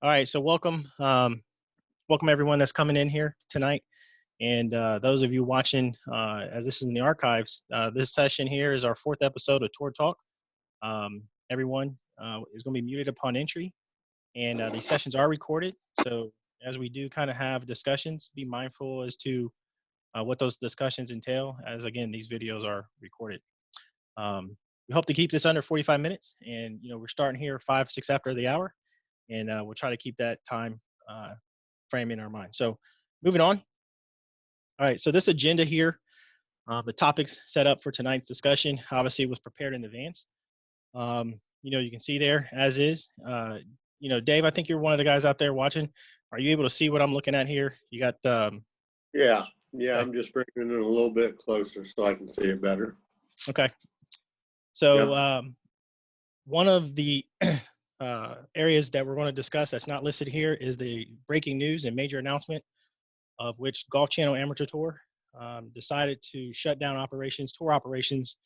All right, so welcome everyone that's coming in here tonight, and those of you watching, as this is in the archives. This session here is our fourth episode of Tour Talk. Everyone is going to be muted upon entry, and these sessions are recorded. So as we do kind of have discussions, be mindful as to what those discussions entail. As again, these videos are recorded. We hope to keep this under 45 minutes, and we're starting here 5-6 after the hour. And we'll try to keep that time frame in our mind. So moving on. All right, so this agenda here, the topics set up for tonight's discussion, obviously was prepared in advance. You can see there as is. Dave, I think you're one of the guys out there watching. Are you able to see what I'm looking at here? You got Yeah, okay. I'm just bringing it a little bit closer so I can see it better. Okay. So one of the areas that we're going to discuss that's not listed here is the breaking news and major announcement of which Golf Channel Amateur Tour decided to shut down tour operations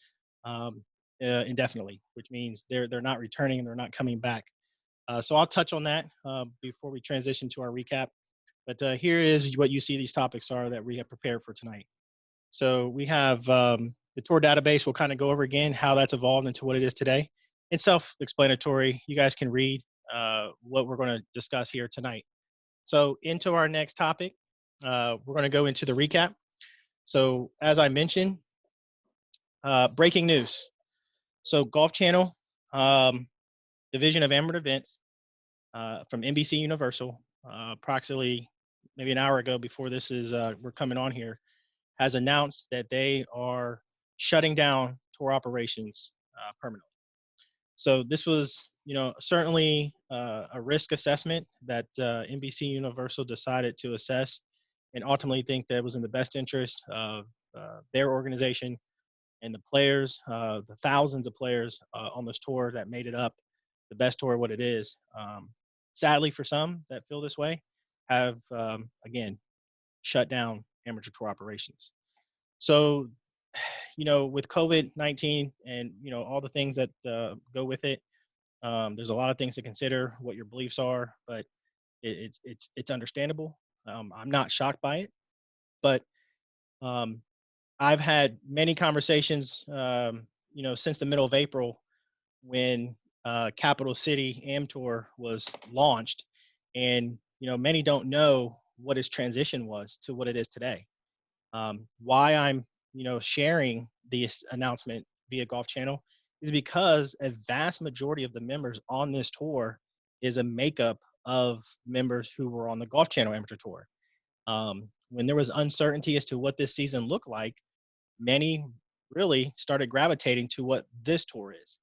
indefinitely, which means they're not returning and they're not coming back. So I'll touch on that before we transition to our recap. But here is what you see these topics are that we have prepared for tonight. So we have the tour database. We'll kind of go over again how that's evolved into what it is today. It's self-explanatory. You guys can read what we're going to discuss here tonight. So into our next topic, we're going to go into the recap. So as I mentioned, breaking news. So Golf Channel, Division of Amateur Events from NBC Universal, approximately maybe an hour ago before this is we're coming on here, has announced that they are shutting down tour operations permanently. So this was, certainly a risk assessment that NBC Universal decided to assess and ultimately think that was in the best interest of their organization and the players, the thousands of players on this tour that made it up, the best tour what it is. Sadly, for some that feel this way, have, again, shut down amateur tour operations. So, with COVID-19 and, all the things that go with it, there's a lot of things to consider, what your beliefs are, but it's understandable. I'm not shocked by it, but I've had many conversations, since the middle of April when Capital City Am Tour was launched, and many don't know what its transition was to what it is today. Why I'm sharing this announcement via Golf Channel is because a vast majority of the members on this tour is a makeup of members who were on the Golf Channel Amateur Tour. When there was uncertainty as to what this season looked like, many really started gravitating to what this tour is,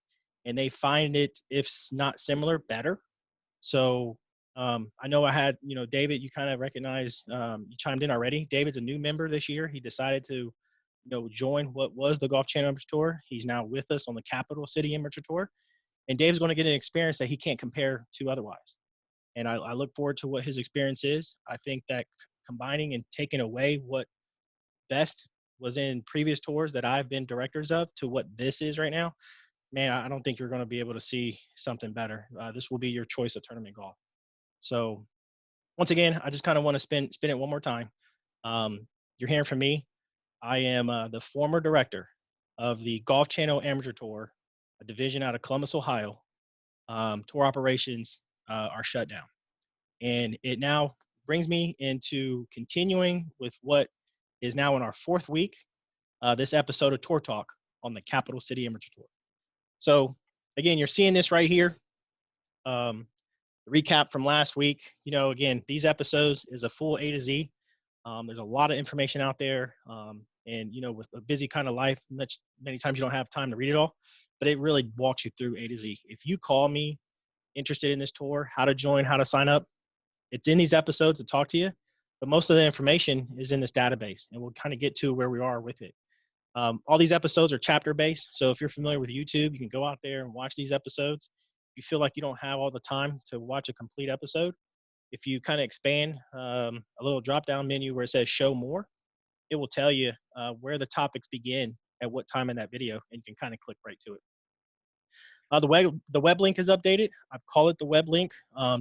and they find it, if not similar, better. So I know I had, David, you kind of recognize, you chimed in already. David's a new member this year. He decided to, join what was the Golf Channel Amateur Tour. He's now with us on the Capital City Amateur Tour. And Dave's going to get an experience that he can't compare to otherwise. And I look forward to what his experience is. I think that combining and taking away what best was in previous tours that I've been directors of to what this is right now, man, I don't think you're going to be able to see something better. This will be your choice of tournament golf. So once again, I just kind of want to spin it one more time. You're hearing from me. I am the former director of the Golf Channel Amateur Tour, a division out of Columbus, Ohio. Tour operations are shut down. And it now brings me into continuing with what is now in our fourth week, this episode of Tour Talk on the Capital City Amateur Tour. So again, you're seeing this right here. Recap from last week. Again, these episodes is a full A to Z. There's a lot of information out there. And, with a busy kind of life, many times you don't have time to read it all, but it really walks you through A to Z. If you call me interested in this tour, how to join, how to sign up, it's in these episodes to talk to you. But most of the information is in this database, and we'll kind of get to where we are with it. All these episodes are chapter based. So if you're familiar with YouTube, you can go out there and watch these episodes. If you feel like you don't have all the time to watch a complete episode, if you kind of expand a little drop down menu where it says show more, it will tell you where the topics begin at what time in that video, and you can kind of click right to it. The web link is updated. I call it the web link.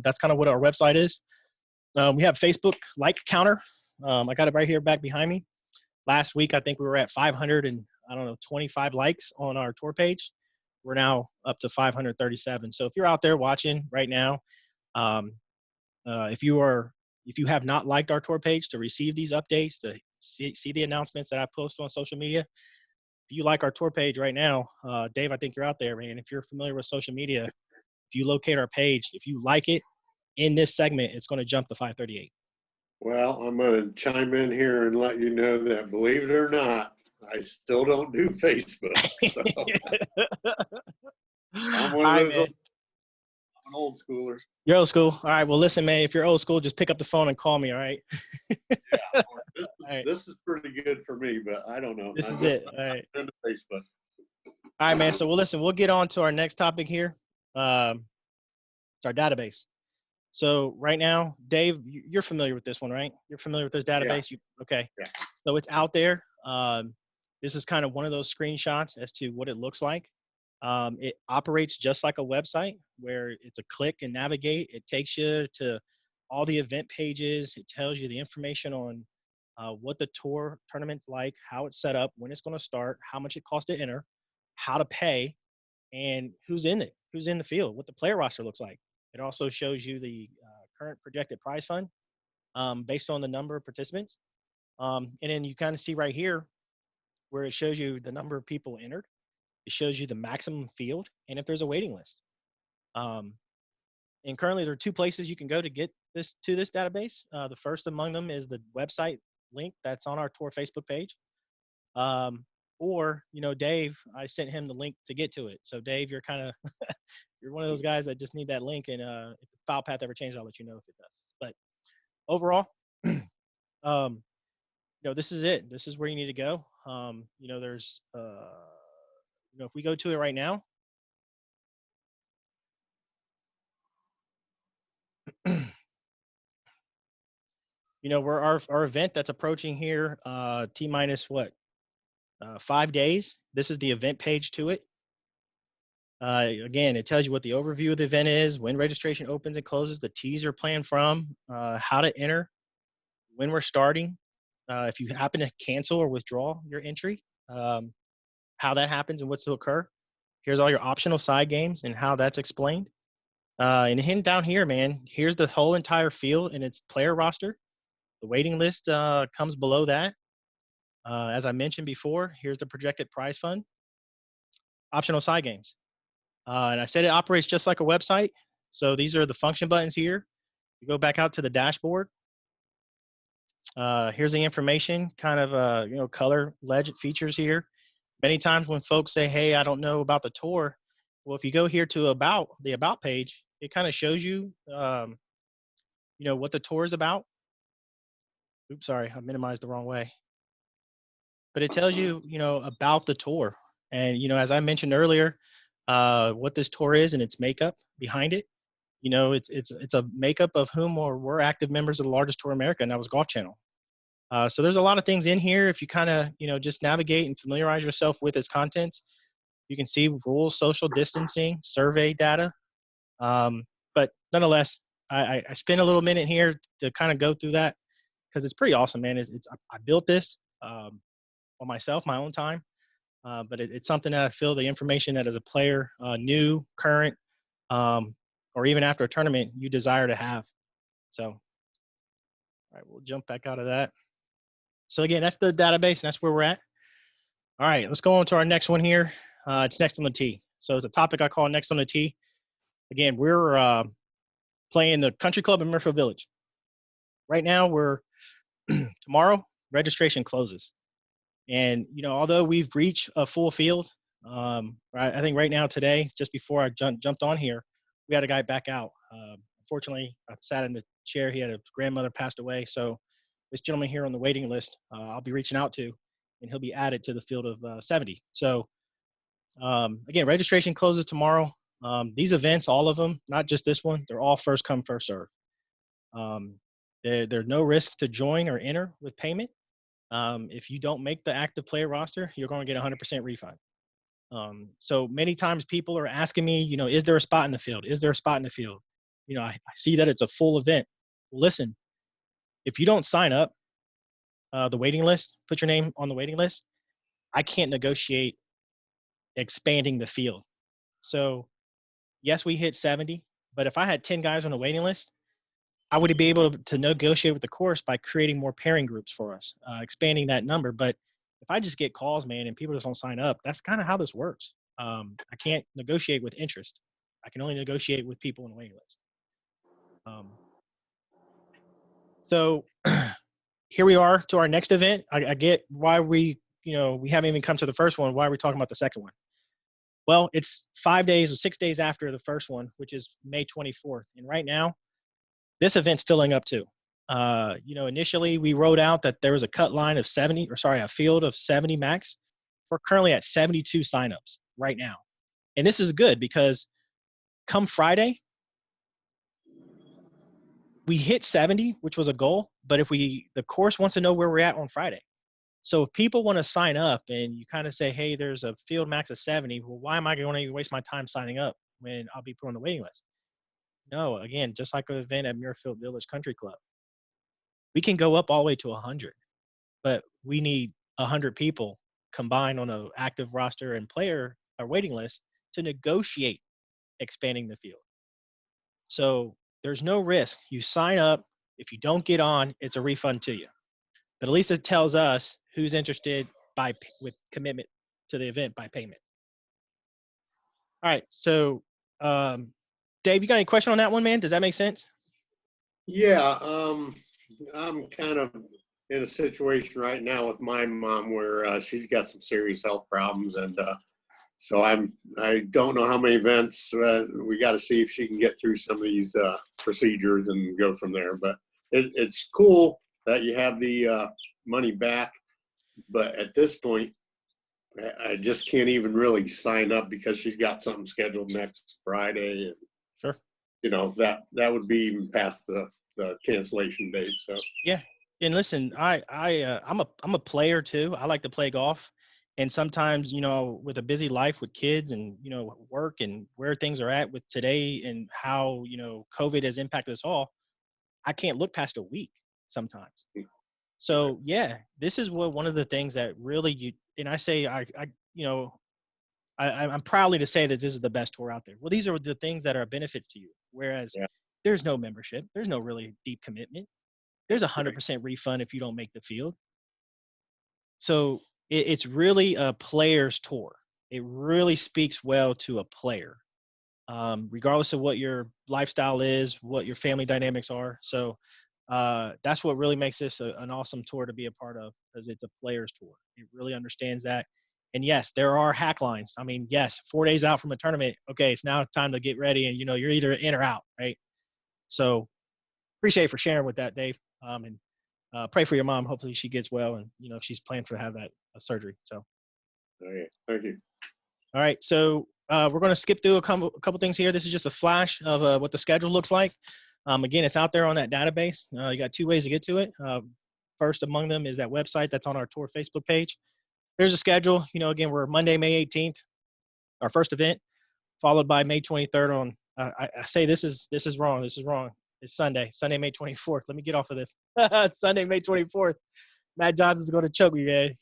That's kind of what our website is. We have Facebook like counter. I got it right here back behind me. Last week, I think we were at 500 and I don't know 25 likes on our tour page. We're now up to 537. So if you're out there watching right now, um, if you have not liked our tour page to receive these updates, to see the announcements that I post on social media, if you like our tour page right now, Dave, I think you're out there, man. If you're familiar with social media, if you locate our page, if you like it in this segment, it's going to jump to 538. Well, I'm going to chime in here and let you know that, believe it or not, I still don't do Facebook. So I'm All one of right, those man. old schoolers. You're old school. All right. Well, listen, man. If you're old school, just pick up the phone and call me. All right. Yeah, this is, All right. this is pretty good for me, but I don't know. This I'm is just it. All right. not into Facebook. All right, man. So we'll listen. We'll get on to our next topic here. It's our database. So right now, Dave, you're familiar with this one, right? You're familiar with this Yeah, database. Okay. yeah. So it's out there. This is kind of one of those screenshots as to what it looks like. It operates just like a website where it's a click and navigate. It takes you to all the event pages. It tells you the information on what the tour tournament's like, how it's set up, when it's going to start, how much it costs to enter, how to pay, and who's in it, who's in the field, what the player roster looks like. It also shows you the current projected prize fund based on the number of participants. And then you kind of see right here where it shows you the number of people entered. It shows you the maximum field and if there's a waiting list. Um, and currently there are two places you can go to get this database. The first among them is the website link that's on our tour Facebook page. Or, Dave, I sent him the link to get to it. So Dave, you're kind of, you're one of those guys that just need that link. And if the file path ever changes, I'll let you know if it does. But overall, this is it. This is where you need to go. There's, if we go to it right now, we're our event that's approaching here, T minus what, 5 days. This is the event page to it. Again, it tells you what the overview of the event is, when registration opens and closes, the teaser plan from, how to enter, when we're starting, if you happen to cancel or withdraw your entry, how that happens and what's to occur. Here's all your optional side games and how that's explained. And hidden down here, man, here's the whole entire field and its player roster. The waiting list comes below that. As I mentioned before, here's the projected prize fund. Optional side games. And I said it operates just like a website. So these are the function buttons here. You go back out to the dashboard. Here's the information, kind of, color legend features here. Many times when folks say, hey, I don't know about the tour. Well, if you go here to the about page, it kind of shows you, what the tour is about. Oops, sorry, I minimized the wrong way. But it tells you, about the tour. And, as I mentioned earlier, what this tour is and its makeup behind it. It's a makeup of whom we're active members of the largest tour in America, and that was Golf Channel. So there's a lot of things in here. If you kind of, just navigate and familiarize yourself with its contents, you can see rules, social distancing, survey data. But nonetheless, I spent a little minute here to kind of go through that because it's pretty awesome, man. I built this on myself, my own time. But it's something that I feel the information that as a player, new, current, or even after a tournament, you desire to have. So, all right, we'll jump back out of that. So again, that's the database, and that's where we're at. All right, let's go on to our next one here. It's next on the tee. So it's a topic I call next on the tee. Again, we're playing the country club in Muirfield Village. Right now, we're tomorrow, registration closes. And, although we've reached a full field, I think right now today, just before I jumped on here, we had a guy back out. Unfortunately, I sat in the chair. He had a grandmother passed away. So this gentleman here on the waiting list, I'll be reaching out to, and he'll be added to the field of 70. So again, registration closes tomorrow. These events, all of them, not just this one, they're all first come, first serve. There's no risk to join or enter with payment. If you don't make the active player roster, you're going to get 100% refund. So many times people are asking me, is there a spot in the field? Is there a spot in the field? I see that it's a full event. Listen, if you don't sign up the waiting list, put your name on the waiting list, I can't negotiate expanding the field. So yes, we hit 70, but if I had 10 guys on the waiting list, I would be able to negotiate with the course by creating more pairing groups for us, expanding that number. But if I just get calls, man, and people just don't sign up, that's kind of how this works. I can't negotiate with interest. I can only negotiate with people on the waiting list. So here we are to our next event. I get why we haven't even come to the first one. Why are we talking about the second one? Well, it's 5 days or 6 days after the first one, which is May 24th. And right now, this event's filling up too. Initially we wrote out that there was a cut line of a field of 70 max. We're currently at 72 signups right now. And this is good because come Friday, we hit 70, which was a goal. But the course wants to know where we're at on Friday. So if people want to sign up and you kind of say, hey, there's a field max of 70, well, why am I going to waste my time signing up when I'll be put on the waiting list? No, again, just like an event at Muirfield Village Country Club, we can go up all the way to 100, but we need 100 people combined on an active roster and player or waiting list to negotiate expanding the field. So there's no risk. You sign up. If you don't get on, it's a refund to you. But at least it tells us who's interested with commitment to the event by payment. All right. So, Dave, you got any question on that one, man? Does that make sense? Yeah, I'm kind of in a situation right now with my mom where she's got some serious health problems, and so I don't know how many events. We got to see if she can get through some of these procedures and go from there. But it's cool that you have the money back, but at this point, I just can't even really sign up because she's got something scheduled next Friday, and Sure. That would be even past the cancellation date. So yeah, and listen, I'm a player too. I like to play golf, and sometimes with a busy life with kids and work and where things are at with today and how COVID has impacted us all, I can't look past a week sometimes. So yeah, this is one of the things that really I'm proudly to say that this is the best tour out there. Well, these are the things that are benefits to you. Whereas there's no membership, there's no really deep commitment. There's 100% refund if you don't make the field. So it's really a player's tour. It really speaks well to a player, regardless of what your lifestyle is, what your family dynamics are. So that's what really makes this an awesome tour to be a part of, because it's a player's tour. It really understands that. And yes, there are hack lines. I mean, yes, 4 days out from a tournament, okay, it's now time to get ready, and you're either in or out, right? So appreciate you for sharing with that, Dave. And pray for your mom. Hopefully she gets well, and she's planned to have that surgery. So, okay, thank you. all right, so we're going to skip through a couple things here. This is just a flash of what the schedule looks like. Again, it's out there on that database. You got 2 ways to get to it. First among them is that website that's on our tour Facebook page. There's a schedule. Again, we're Monday, May 18th, our first event, followed by May 23rd on. I say this is wrong. This is wrong. It's Sunday, May 24th. Let me get off of this. Sunday, May 24th. Matt Johnson's going to choke me, man.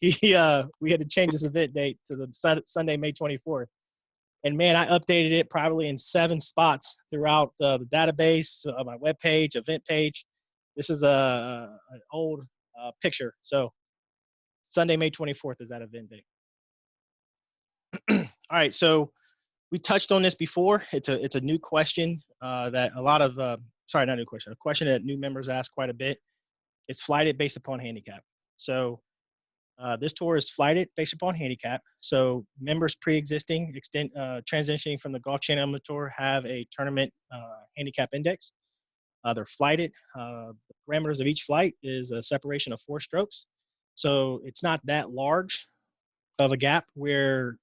We had to change this event date to the Sunday, May 24th. And man, I updated it probably in 7 spots throughout the database, my webpage, event page. This is an old picture. So Sunday, May 24th is that event date. All right, so we touched on this before. It's a new question that a lot of sorry, not new question. A question that new members ask quite a bit. It's flighted based upon handicap. So this tour is flighted based upon handicap. So members pre-existing transitioning from the Golf Channel Tour have a tournament handicap index. They're flighted. The parameters of each flight is a separation of 4 strokes. So it's not that large of a gap where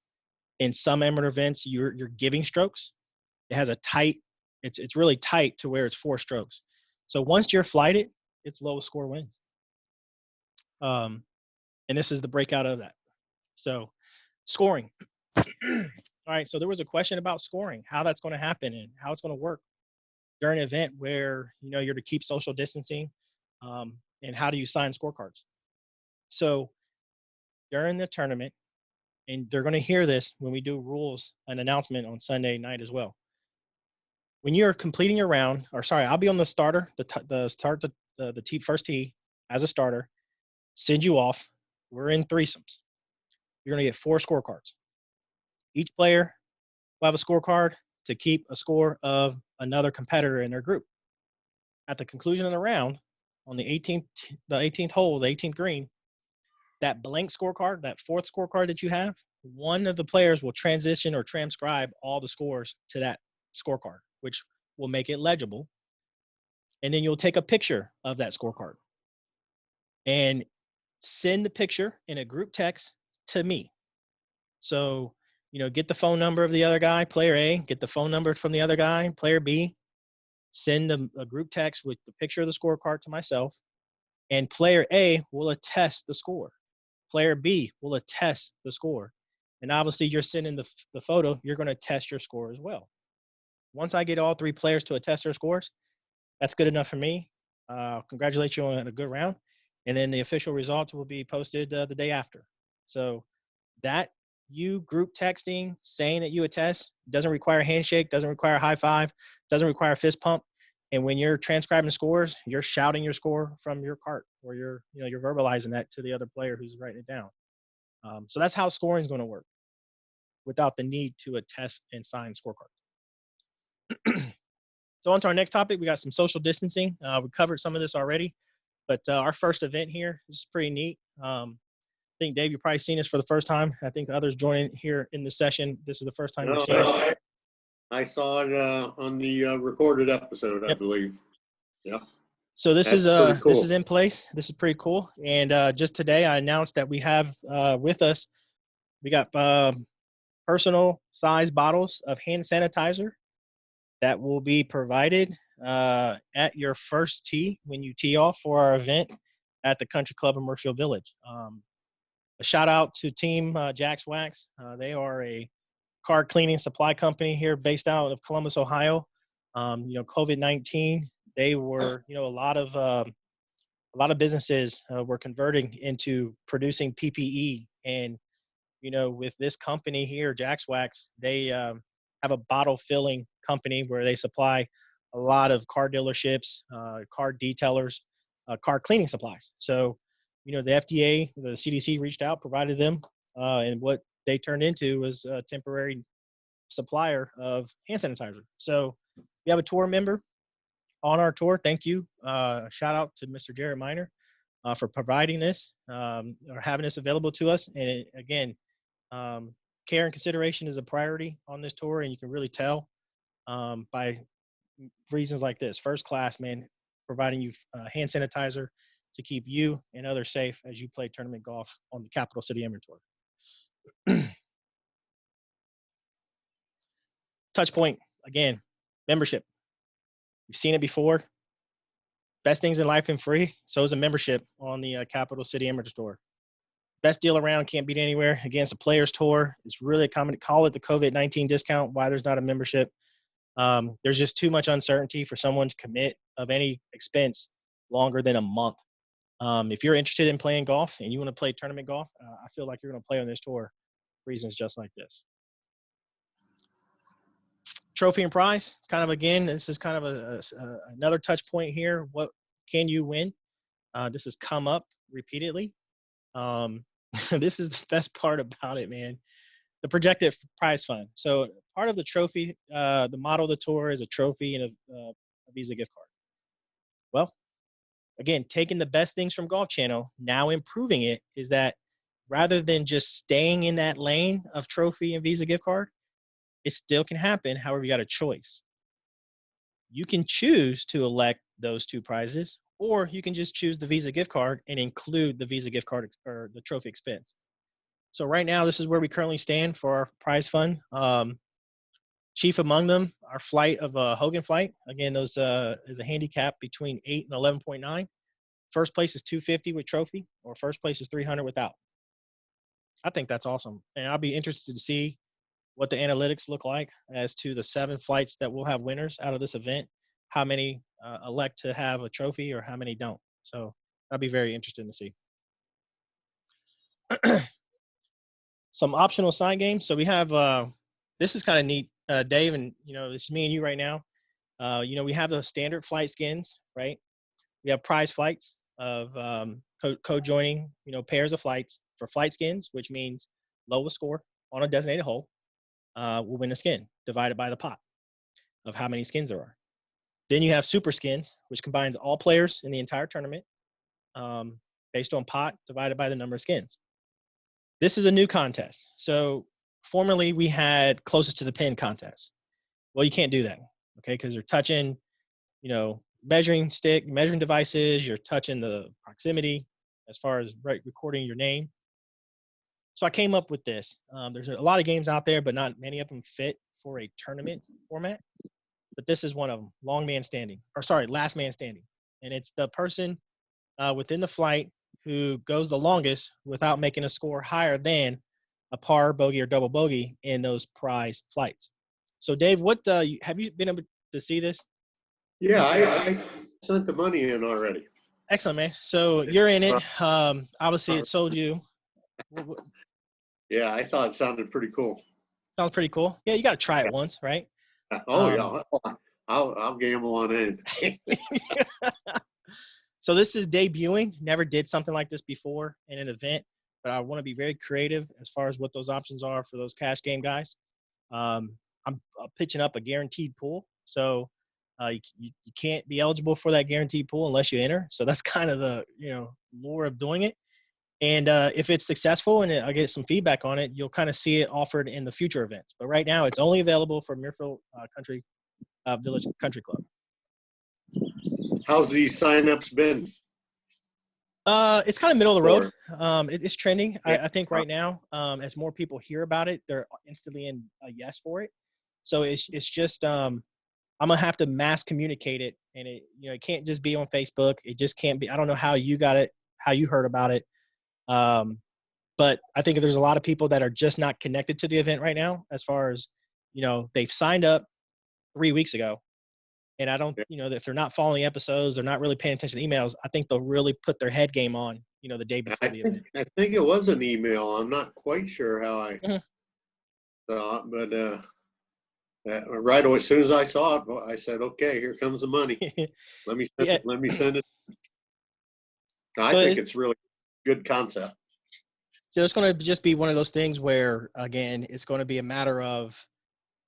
in some amateur events you're giving strokes. It has a tight, it's really tight to where it's 4 strokes. So once you're flighted, it's lowest score wins. And this is the breakout of that. So scoring. All right, so there was a question about scoring, how that's going to happen and how it's going to work during an event where you're to keep social distancing, and how do you sign scorecards. So during the tournament, and they're going to hear this when we do rules and announcement on Sunday night as well. When you're completing your round, or sorry, I'll be on the starter, the first tee as a starter, send you off. We're in threesomes. You're going to get 4 scorecards. Each player will have a scorecard to keep a score of another competitor in their group. At the conclusion of the round, on the 18th hole, the 18th green, that blank scorecard, that 4th scorecard that you have, one of the players will transition or transcribe all the scores to that scorecard, which will make it legible. And then you'll take a picture of that scorecard and send the picture in a group text to me. So, get the phone number of the other guy, player A, get the phone number from the other guy, player B, send a group text with the picture of the scorecard to myself, and player A will attest the score. Player B will attest the score. And obviously you're sending the photo, you're going to test your score as well. Once I get all 3 players to attest their scores, that's good enough for me. Congratulate you on a good round. And then the official results will be posted the day after. So that you group texting, saying that you attest, doesn't require a handshake, doesn't require a high five, doesn't require a fist pump. And when you're transcribing scores, you're shouting your score from your cart, or you're verbalizing that to the other player who's writing it down. So that's how scoring is going to work without the need to attest and sign scorecards. So on to our next topic, we got some social distancing. We covered some of this already, but our first event here, this is pretty neat. I think, Dave, you've probably seen this for the first time. I think others joining here in the session, this is the first time you've seen this. I saw it on the recorded episode, I believe. Yeah. So this That's is cool. This is in place. This is pretty cool. And just today, I announced that we have with us, we got personal size bottles of hand sanitizer that will be provided at your first tee when you tee off for our event at the Country Club in Muirfield Village. A shout out to Team Jack's Wax. They are a card cleaning supply company here based out of Columbus, Ohio. COVID-19, they were, a lot of businesses were converting into producing PPE. And, with this company here, Jack's Wax, they have a bottle filling company where they supply a lot of car dealerships, car detailers, car cleaning supplies. So, the FDA, the CDC reached out, provided them, and what they turned into was a temporary supplier of hand sanitizer. So we have a tour member on our tour. Thank you. Shout out to Mr. Jared Miner for providing this or having this available to us. And again, care and consideration is a priority on this tour, and you can really tell by reasons like this. First class, man, providing you hand sanitizer to keep you and others safe as you play tournament golf on the Capital City Mbr Tour. Touch point, again, membership. You've seen it before. Best things in life and free. So is a membership on the Capital City Mbr Tour. Best deal around, can't beat anywhere. Again, it's a players tour. It's really a common, call it the COVID-19 discount, why there's not a membership. There's just too much uncertainty for someone to commit of any expense longer than a month. If you're interested in playing golf and you want to play tournament golf, I feel like you're going to play on this tour for reasons just like this. Trophy and prize, kind of, again, this is kind of another touch point here. What can you win? This has come up repeatedly. This is the best part about it, man. The projected prize fund. So part of the trophy, the model of the tour is a trophy and a Visa gift card. Well, again, taking the best things from Golf Channel, now improving it, is that rather than just staying in that lane of trophy and Visa gift card, it still can happen. However, you got a choice. You can choose to elect those 2 prizes, or you can just choose the Visa gift card and include the Visa gift card or the trophy expense. So right now, this is where we currently stand for our prize fund. Chief among them, our flight of a Hogan flight. Again, those is a handicap between 8 and 11.9. First place is $250 with trophy, or first place is $300 without. I think that's awesome. And I'll be interested to see what the analytics look like as to the 7 flights that will have winners out of this event. How many elect to have a trophy or how many don't. So that'll be very interesting to see. Some optional side games. So we have, this is kind of neat, Dave, and, it's me and you right now. We have the standard flight skins, right? We have prize flights of co-joining, pairs of flights for flight skins, which means lowest score on a designated hole will win a skin divided by the pot of how many skins there are. Then you have super skins, which combines all players in the entire tournament based on pot divided by the number of skins. This is a new contest. So formerly we had closest to the pin contest. Well, you can't do that, okay? Because you're touching, measuring devices, you're touching the proximity as far as recording your name. So I came up with this. There's a lot of games out there, but not many of them fit for a tournament format. But this is one of them, last man standing. And it's the person within the flight who goes the longest without making a score higher than a par, bogey, or double bogey in those prize flights. So Dave, have you been able to see this? Yeah, I sent the money in already. Excellent, man. So you're in it. Obviously, it sold you. Yeah, I thought it sounded pretty cool. Sounds pretty cool. Yeah, you got to try it once, right? Yeah, I'll gamble on anything. So this is debuting. Never did something like this before in an event, but I want to be very creative as far as what those options are for those cash game guys. I'm pitching up a guaranteed pool. So you can't be eligible for that guaranteed pool unless you enter. So that's kind of the lure of doing it. And if it's successful and I get some feedback on it, you'll kind of see it offered in the future events. But right now, it's only available for Muirfield Village Country Club. How's these signups been? It's kind of middle of the road. It's trending. I think right now, as more people hear about it, they're instantly in a yes for it. So it's just I'm gonna have to mass communicate it, and it can't just be on Facebook. It just can't be. I don't know how you got it, how you heard about it, but I think there's a lot of people that are just not connected to the event right now. As far as they've signed up 3 weeks ago. And I don't, if they're not following episodes, they're not really paying attention to emails, I think they'll really put their head game on, the day before the event. I think it was an email. I'm not quite sure how I saw it, but right away, as soon as I saw it, I said, okay, here comes the money. Let me send it. I think it's really good concept. So it's going to just be one of those things where, again, it's going to be a matter of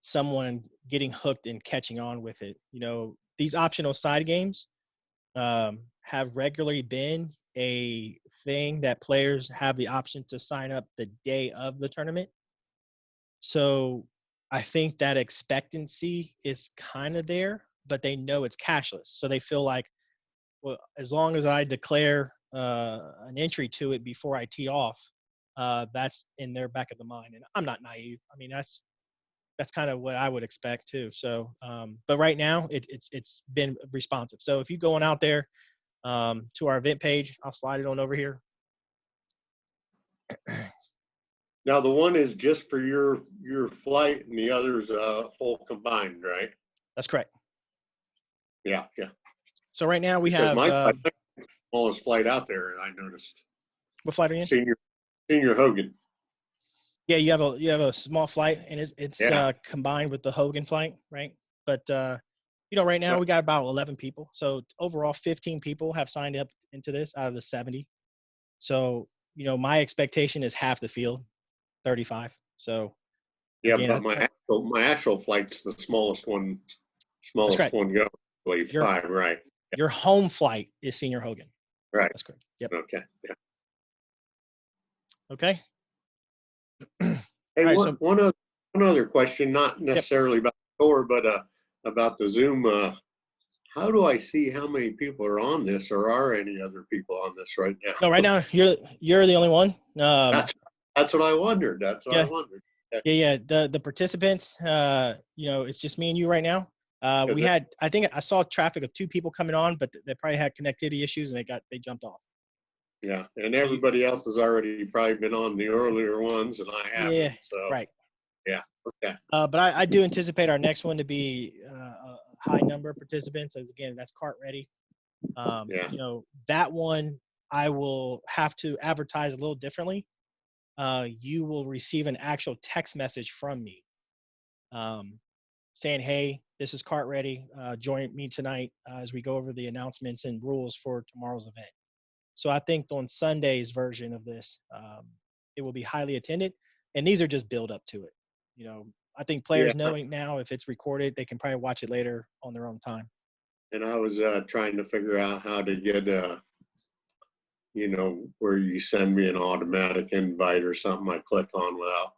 someone getting hooked and catching on with it. These optional side games have regularly been a thing that players have the option to sign up the day of the tournament. So I think that expectancy is kind of there, but they know it's cashless. So they feel like, well, as long as I declare an entry to it before I tee off, that's in their back of the mind. And I'm not naive. I mean, that's kind of what I would expect too. So, but right now it's been responsive. So if you going out there to our event page, I'll slide it on over here. Now the one is just for your flight, and the other's whole combined, right? That's correct. Yeah. So right now we because have my flight, it's the smallest flight out there, I noticed. What flight are you in? Senior Hogan. Yeah, you have a small flight, and it's combined with the Hogan flight, right? But right now we got about 11 people. So overall, 15 people have signed up into this out of the 70. So my expectation is half the field, 35. So yeah, again, but my actual flight's the smallest one go. 5, right? Your home flight is Senior Hogan. Right. That's correct. Yep. Okay. Yeah. Okay. Hey, right, one other question, not necessarily about the score, but about the Zoom. How do I see how many people are on this, or are any other people on this right now? No, right now you're the only one. That's what I wondered. That's what I wondered. Yeah. The participants, it's just me and you right now. I think I saw traffic of 2 people coming on, but they probably had connectivity issues and they jumped off. Yeah, and everybody else has already probably been on the earlier ones, and I Yeah, haven't. So right. yeah, okay. But I do anticipate our next one to be a high number of participants. As again, that's cart ready. Yeah, That one I will have to advertise a little differently. You will receive an actual text message from me saying, "Hey, this is cart ready. Join me tonight as we go over the announcements and rules for tomorrow's event." So I think on Sunday's version of this, it will be highly attended, and these are just build up to it. I think yeah. players knowing now if it's recorded, they can probably watch it later on their own time. And I was trying to figure out how to get where you send me an automatic invite or something I click on without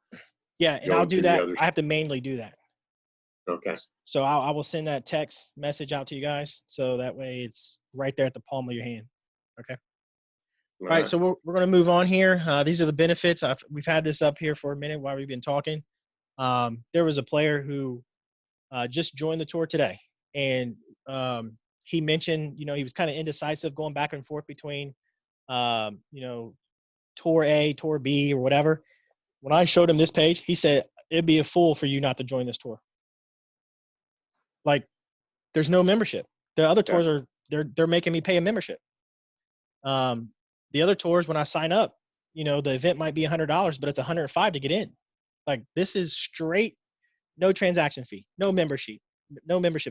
Yeah, and I'll going do through the that. others. I have to manually do that. Okay. So I will send that text message out to you guys, so that way it's right there at the palm of your hand. Okay. All All right, right. so we're going to move on here. These are the benefits. We've had this up here for a minute while we've been talking. There was a player who just joined the tour today, and he mentioned, he was kind of indecisive, going back and forth between, Tour A, Tour B, or whatever. When I showed him this page, he said, "It'd be a fool for you not to join this tour. Like, there's no membership. The other Yeah. tours they're making me pay a membership. Um, the other tours, when I sign up, the event might be $100, but it's $105 to get in. Like, this is straight, no transaction fee, no membership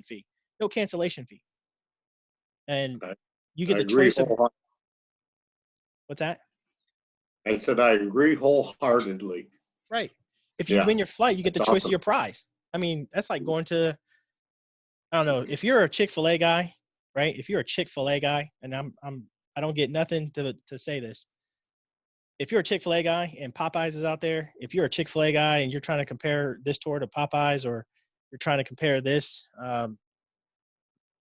fee, no cancellation fee, and I, you I get the agree choice of wholeheartedly. what's that? I said I agree wholeheartedly. Right. If you Yeah, win your flight, you get the that's choice of awesome. your prize. I mean, that's like going to, I don't know, if you're a Chick-fil-A guy, right? If you're a Chick-fil-A guy, and I don't get nothing to say this. If you're a Chick-fil-A guy and Popeyes is out there, if you're a Chick-fil-A guy and you're trying to compare this tour to Popeyes, or you're trying to compare this,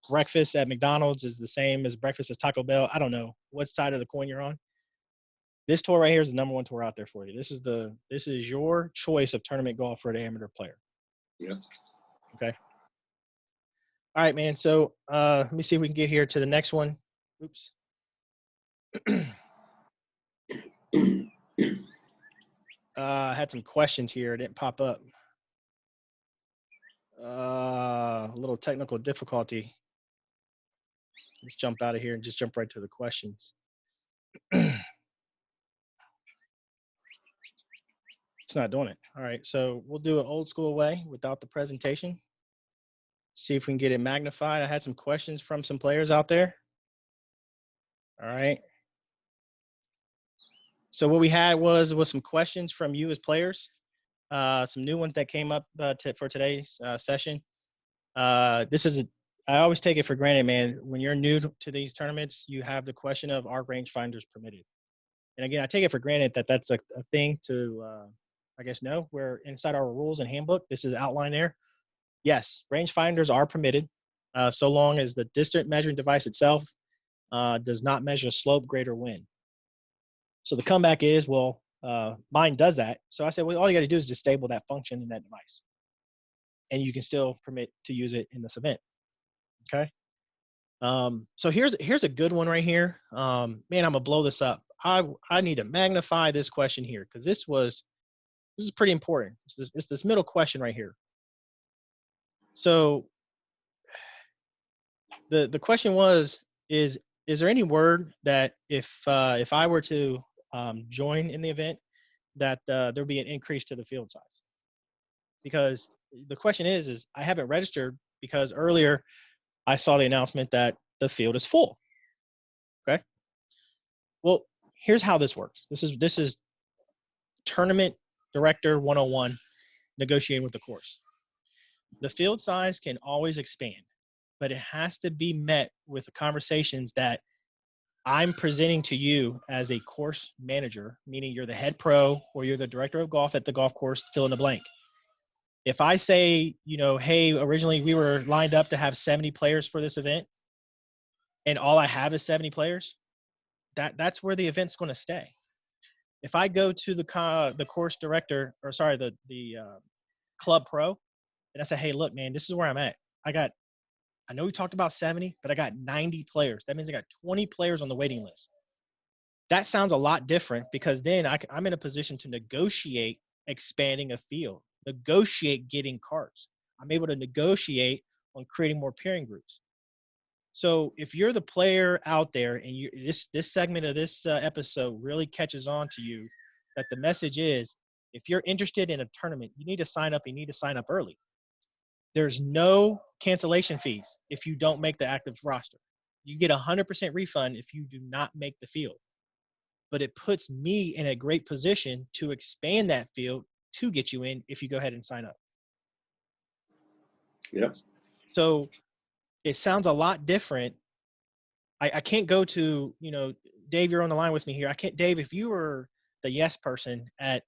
breakfast at McDonald's is the same as breakfast at Taco Bell. I don't know what side of the coin you're on. This tour right here is the number one tour out there for you. This is your choice of tournament golf for the amateur player. Yeah. Okay. All right, man. So let me see if we can get here to the next one. Oops. I had some questions here. It didn't pop up. A little technical difficulty. Let's jump out of here and just jump right to the questions. It's not doing it. All right. So we'll do it old school way without the presentation. See if we can get it magnified. I had some questions from some players out there. All right. So what we had was some questions from you as players, some new ones that came up for today's session. I always take it for granted, man. When you're new to these tournaments, you have the question of, are rangefinders permitted? And again, I take it for granted that that's a thing to, I guess, know. Where inside our rules and handbook, this is outlined there. Yes, rangefinders are permitted, so long as the distant measuring device itself does not measure slope, grade, or wind. So the comeback is, well, mine does that. So I said, well, all you got to do is disable that function in that device, and you can still permit to use it in this event. Okay. So here's a good one right here. Man, I'm gonna blow this up. I need to magnify this question here, because this is pretty important. It's this middle question right here. So the question is there any word that if I were to join in the event, that there'll be an increase to the field size? Because the question is I haven't registered, because earlier I saw the announcement that the field is full. Okay. Well, here's how this works. This is tournament director 101, negotiating with the course. The field size can always expand, but it has to be met with the conversations that I'm presenting to you as a course manager, meaning you're the head pro or you're the director of golf at the golf course, fill in the blank. If I say, hey, originally we were lined up to have 70 players for this event, and all I have is 70 players, that's where the event's going to stay. If I go to the course director, or sorry, the club pro, and I say, hey, look, man, this is where I'm at. I know we talked about 70, but I got 90 players. That means I got 20 players on the waiting list. that sounds a lot different, because then I'm in a position to negotiate expanding a field, negotiate getting carts. I'm able to negotiate on creating more pairing groups. So if you're the player out there and this segment of this episode really catches on to you, that the message is, if you're interested in a tournament, you need to sign up. You need to sign up early. There's no cancellation fees if you don't make the active roster. You get 100% refund if you do not make the field. But it puts me in a great position to expand that field to get you in if you go ahead and sign up. Yep. So it sounds a lot different. I can't go to, Dave, you're on the line with me here. I can't, Dave, if you were the yes person at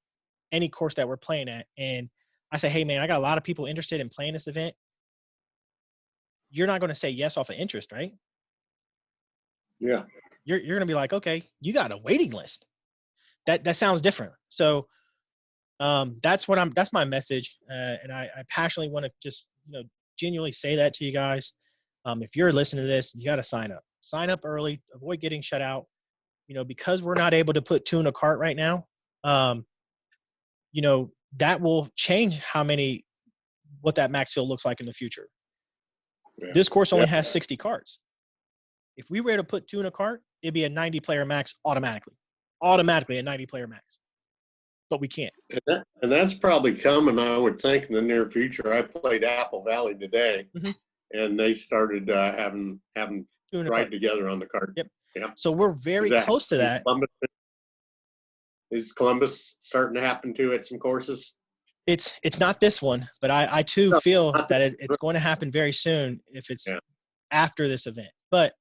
any course that we're playing at, and I say, hey man, I got a lot of people interested in playing this event, you're not going to say yes off of interest, right? Yeah. You're going to be like, okay, you got a waiting list. That sounds different. So that's my message. And I passionately want to just, genuinely say that to you guys. If you're listening to this, you got to sign up early, avoid getting shut out, because we're not able to put two in a cart right now. That will change what that max field looks like in the future. Yeah. This course only has 60 carts. If we were to put two in a cart, it'd be a 90 player max automatically a 90 player max, but we can't. And that's probably coming, I would think, in the near future. I played Apple Valley today, and they started having ride together on the cart. Yep. Yeah. So we're very close to that. Is Columbus starting to happen too at some courses? It's not this one, but I too feel that it's going to happen very soon if it's after this event. But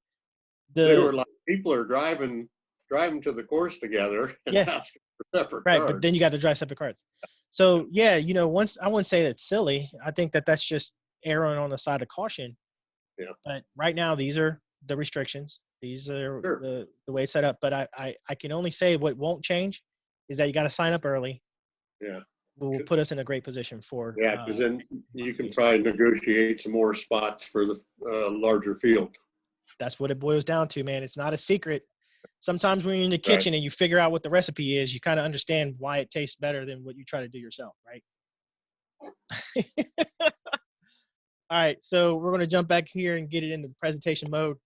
they were like, people are driving to the course together and asking for separate cards. But then you got to drive separate cards. So once, I wouldn't say that's silly. I think that's just erring on the side of caution. Yeah. But right now, these are the restrictions. These are the way it's set up. But I can only say what won't change is that you got to sign up early. Yeah. Will put us in a great position for. Yeah, because then you can probably negotiate some more spots for the larger field. That's what it boils down to, man. It's not a secret. Sometimes when you're in the kitchen and you figure out what the recipe is, you kind of understand why it tastes better than what you try to do yourself, right? All right, so we're going to jump back here and get it into the presentation mode.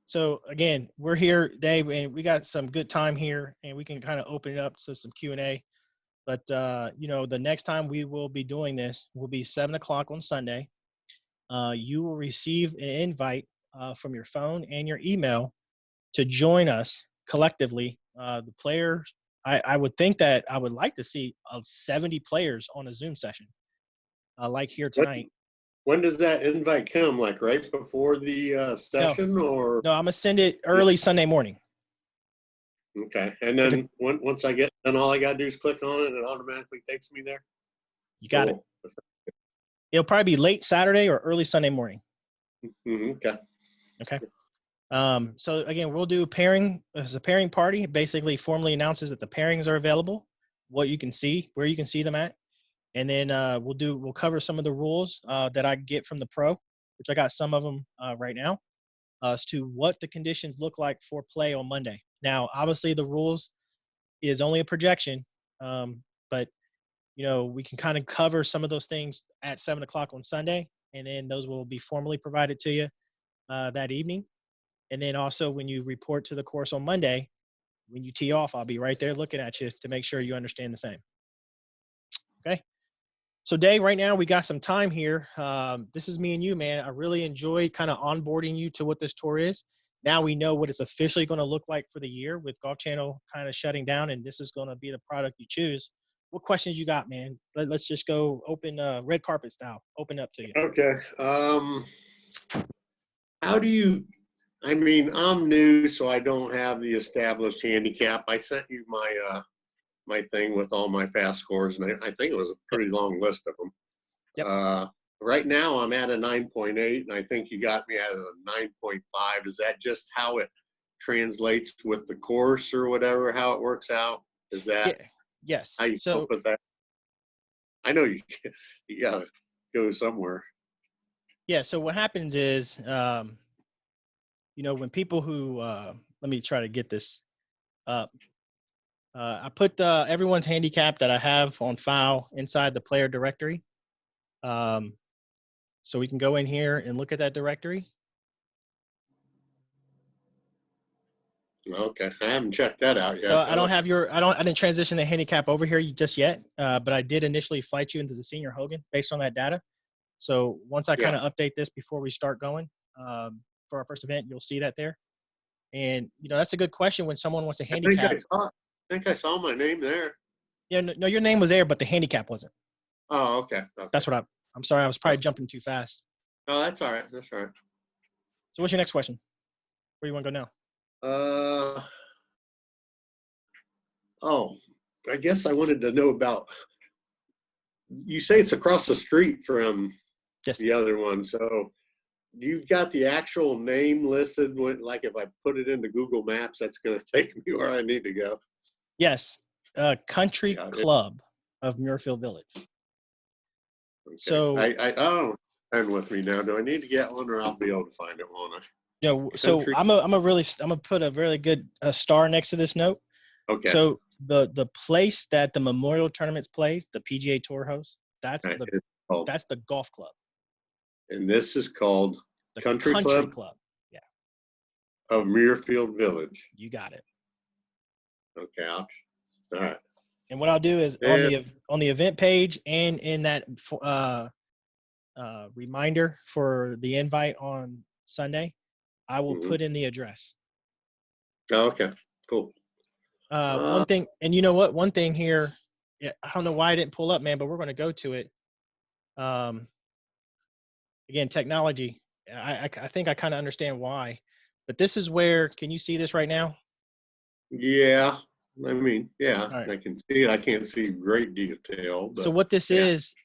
So again, we're here, Dave, and we got some good time here, and we can kind of open it up to some Q&A. But, the next time we will be doing this will be 7 o'clock on Sunday. You will receive an invite from your phone and your email to join us collectively. The players, I would think that I would like to see 70 players on a Zoom session like here tonight. When does that invite come? Like right before the session, or? No, I'm going to send it early Sunday morning. Okay. And then once I get, then all I got to do is click on it and it automatically takes me there? You got it. It'll probably be late Saturday or early Sunday morning. Okay. Okay. So again, we'll do pairing as a pairing party. It basically formally announces that the pairings are available, what you can see, where you can see them at. And then we'll cover some of the rules that I get from the pro, which I got some of them right now, as to what the conditions look like for play on Monday. Now, obviously the rules is only a projection, but we can kind of cover some of those things at 7 o'clock on Sunday, and then those will be formally provided to you that evening. And then also when you report to the course on Monday, when you tee off, I'll be right there looking at you to make sure you understand the same. Okay. So Dave, right now we got some time here. This is me and you, man. I really enjoyed kind of onboarding you to what this tour is. Now we know what it's officially going to look like for the year with Golf Channel kind of shutting down, and this is going to be the product you choose. What questions you got, man? Let's just go open red carpet style. Open up to you. Okay. How do you, I mean, I'm new, so I don't have the established handicap. I sent you my thing with all my past scores, and I think it was a pretty long list of them. Yep. Right now I'm at a 9.8, and I think you got me at a 9.5. Is that just how it translates with the course or whatever, how it works out? Is that yes? How you put that? I know you gotta go somewhere. Yeah. So what happens is when people who let me try to get this up. I put everyone's handicap that I have on file inside the player directory. So we can go in here and look at that directory. Okay, I haven't checked that out yet. So I don't have I didn't transition the handicap over here just yet, but I did initially flight you into the senior Hogan based on that data. So once I kind of update this before we start going for our first event, you'll see that there. And that's a good question when someone wants a handicap. I think I saw my name there. Yeah, no, your name was there, but the handicap wasn't. Oh, okay. That's what I'm sorry, I was probably jumping too fast. Oh, that's all right. That's all right. So what's your next question? Where you want to go now? I guess I wanted to know about, you say it's across the street from the other one. So you've got the actual name listed. Like if I put it into Google Maps, that's going to take me where I need to go. Yes. Country Club of Muirfield Village. Okay. So and with me now. Do I need to get one, or I'll be able to find it, won't I? So I'm gonna put a really good star next to this note. Okay. So the place that the Memorial tournaments play, the PGA Tour hosts, that's the golf club. And this is called the Country Club. Yeah. Of Muirfield Village. You got it. Okay. All right. And what I'll do is on the event page and in that reminder for the invite on Sunday, I will put in the address. Oh, okay, cool. One thing, and you know what? One thing here, I don't know why I didn't pull up, man, but we're going to go to it. Again, technology. I think I kind of understand why, but this is where. Can you see this right now? Yeah. I mean, yeah, right. I can see it. I can't see great detail. But, so what this is,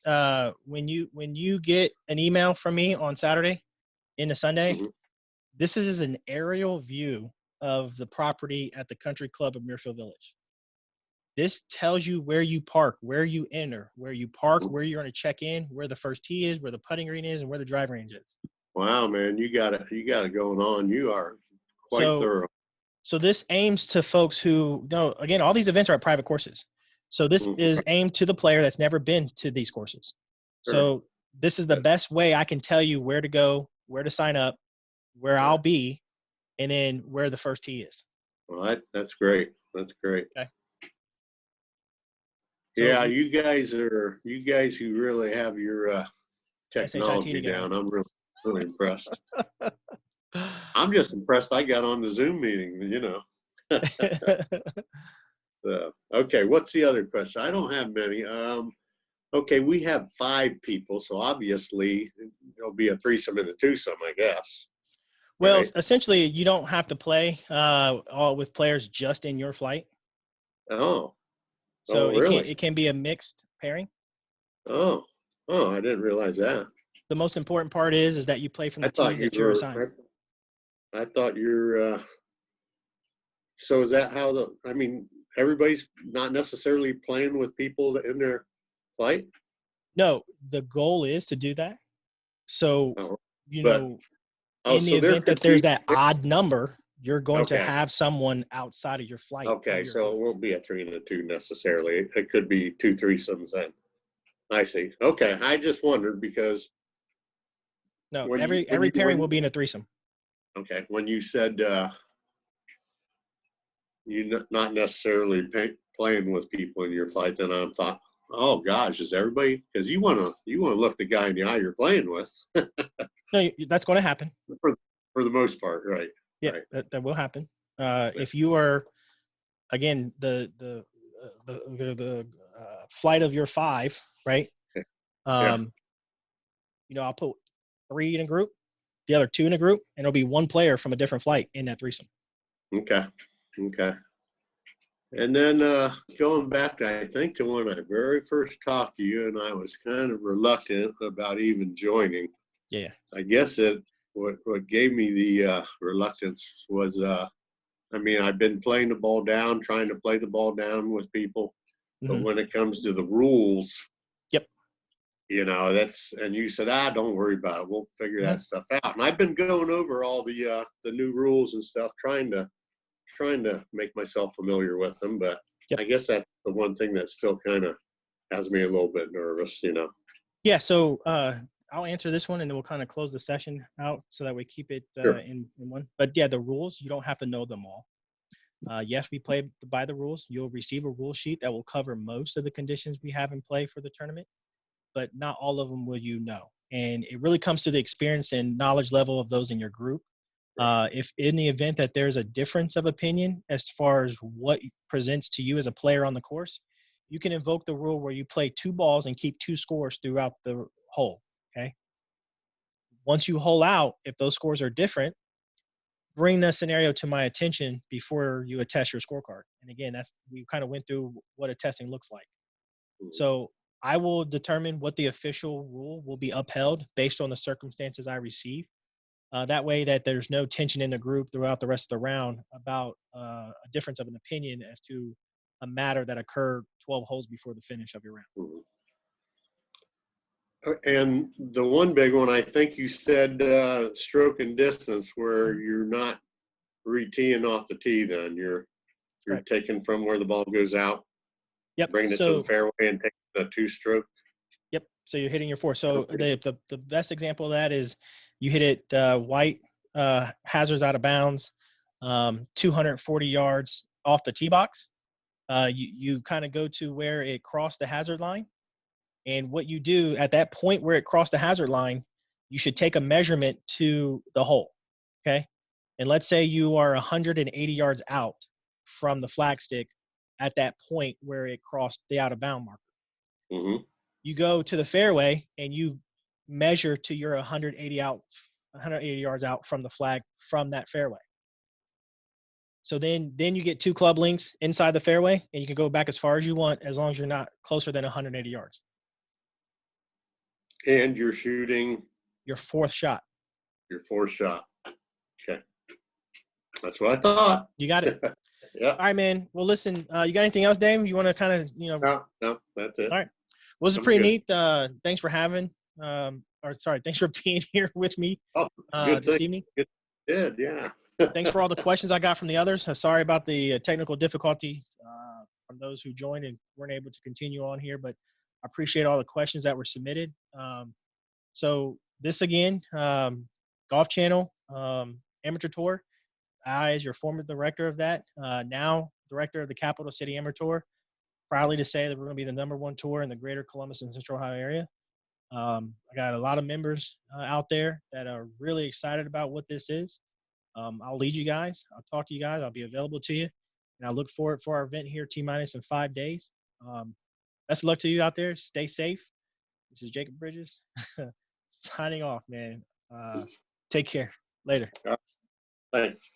when you get an email from me on Saturday into Sunday, this is an aerial view of the property at the Country Club of Muirfield Village. This tells you where you park, where you enter, where you park, where you're going to check in, where the first tee is, where the putting green is, and where the driving range is. Wow, man, you got it going on. You are quite thorough. So this aims to folks who again, all these events are at private courses. So this is aimed to the player that's never been to these courses. Sure. So this is the best way I can tell you where to go, where to sign up, where I'll be, and then where the first tee is. Well, that's great. That's great. Okay. So yeah, you guys who really have your technology down. I'm really impressed. I'm just impressed I got on the Zoom meeting, Okay, what's the other question? I don't have many. Okay, we have 5 people, so obviously there'll be a threesome and a twosome, I guess. Well, essentially, you don't have to play all with players just in your flight. Oh. So really? it can be a mixed pairing. Oh, I didn't realize that. The most important part is that you play from the tees that you're assigned. I thought you're. So is that how everybody's not necessarily playing with people in their flight? No, the goal is to do that. So, in the event that there's that odd number, you're going to have someone outside of your flight. Okay, so it won't be a 3 and a 2 necessarily. It could be 2 threesomes then. I see. Okay, I just wondered because. No, every pairing will be in a threesome. Okay, when you said you're not necessarily playing with people in your flight, then I thought, oh gosh, is everybody? Because you want to look the guy in the eye you're playing with. No, that's going to happen for the most part, right? Yeah, right. That will happen. If you are, again, the flight of your 5, right? I'll put 3 in a group, the other 2 in a group, and it'll be 1 player from a different flight in that threesome. Okay. And then going back, I think, to when I very first talked to you, and I was kind of reluctant about even joining. Yeah. I guess what gave me the reluctance was, I've been playing the ball down, trying to play the ball down with people, but when it comes to the rules, you know, and you said, don't worry about it. We'll figure Mhm. that stuff out. And I've been going over all the new rules and stuff, trying to make myself familiar with them. But Yep. I guess that's the one thing that still kind of has me a little bit nervous, you know. Yeah. So I'll answer this one, and then we'll kind of close the session out so that we keep it Sure. in one. But yeah, the rules, you don't have to know them all. Yes, we play by the rules. You'll receive a rule sheet that will cover most of the conditions we have in play for the tournament, but not all of them will you know. And it really comes to the experience and knowledge level of those in your group. If in the event that there's a difference of opinion as far as what presents to you as a player on the course, you can invoke the rule where you play 2 balls and keep 2 scores throughout the hole. Okay. Once you hole out, if those scores are different, bring the scenario to my attention before you attest your scorecard. And again, we kind of went through what a testing looks like. So I will determine what the official rule will be upheld based on the circumstances I receive. That way that there's no tension in the group throughout the rest of the round about a difference of an opinion as to a matter that occurred 12 holes before the finish of your round. Mhm. And the one big one, I think you said stroke and distance, where you're not re-teeing off the tee. Then you're Correct. taking from where the ball goes out, Yep. bringing it to the fairway, and taking the 2-stroke. Yep. So you're hitting your 4. So the best example of that is you hit it white, hazards out of bounds, 240 yards off the tee box. You kind of go to where it crossed the hazard line. And what you do at that point where it crossed the hazard line, you should take a measurement to the hole. Okay. And let's say you are 180 yards out from the flagstick at that point where it crossed the out of bound marker. Mm-hmm. You go to the fairway and you measure to your 180 yards out from the flag from that fairway. So then you get 2 club links inside the fairway, and you can go back as far as you want as long as you're not closer than 180 yards. And you're shooting your 4th shot. Your 4th shot. Okay. That's what I thought. You got it. Yeah. All right, man. Well, listen, you got anything else, Dave? You want to kind of, No, that's it. All right. Well, this is pretty neat. Thanks for thanks for being here with me this evening. Good, yeah. Thanks for all the questions I got from the others. Sorry about the technical difficulties from those who joined and weren't able to continue on here, but I appreciate all the questions that were submitted. So this again, Golf Channel Amateur Tour. I, as your former director of that, now director of the Capital City Amateur Tour, proudly to say that we're going to be the #1 tour in the greater Columbus and Central Ohio area. I got a lot of members out there that are really excited about what this is. I'll lead you guys. I'll talk to you guys. I'll be available to you. And I look forward for our event here, T-minus in 5 days. Best of luck to you out there. Stay safe. This is Jacob Bridges signing off, man. Take care. Later. Thanks.